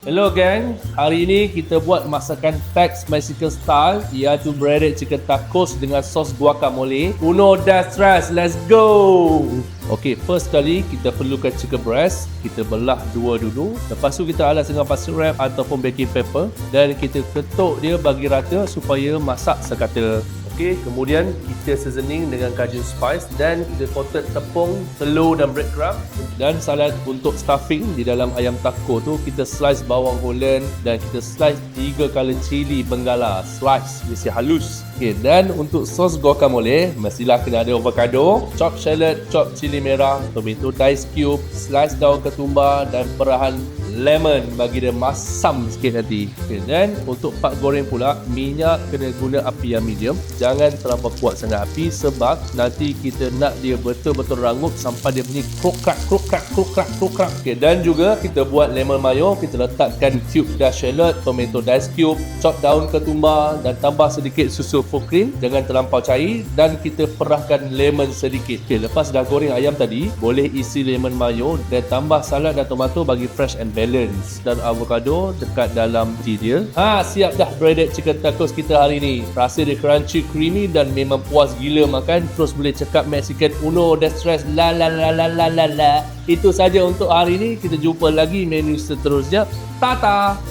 Hello gang, hari ini kita buat masakan Tex Mexican style, iaitu breaded chicken tacos dengan sos guacamole. Uno, dos, tres, let's go! Okay, first kali kita perlukan chicken breast. Kita belah dua dulu. Lepas tu kita alas dengan pasir wrap ataupun baking paper. Dan kita ketuk dia bagi rata supaya masak sekata. Okay, kemudian kita seasoning dengan cajun spice dan kita coated tepung, telur dan breadcrumb. Dan salad untuk stuffing di dalam ayam taco tu, kita slice bawang holland dan kita slice 3 color cili benggala. Slice, mesti halus. Okay, dan untuk sos guacamole, mestilah kena ada avocado, chop shallot, chop cili merah, tomato dice cube, slice daun ketumbar dan perahan lemon bagi dia masam sikit nanti. Okay, dan untuk pak goreng pula, minyak kena guna api yang medium. Jangan terlalu kuat sangat api sebab nanti kita nak dia betul-betul rangup sampai dia bunyi krok-krak, krok-krak, krok-krak, krok-krak. Okay, dan juga kita buat lemon mayo. Kita letakkan cube dah shallot, tomato dice cube, chop daun ketumbar dan tambah sedikit susu full cream. Jangan terlampau cair dan kita perahkan lemon sedikit. Okay, lepas dah goreng ayam tadi, boleh isi lemon mayo dan tambah salad dan tomato bagi fresh and balance, dan avocado dekat dalam tea dia. Siap dah breaded chicken tacos kita hari ni. Rasa dia crunchy, creamy dan memang puas gila makan. Terus boleh cakap Mexican uno, dos, tres, la la la la la la la. Itu saja untuk hari ni. Kita jumpa lagi menu seterusnya. Tata.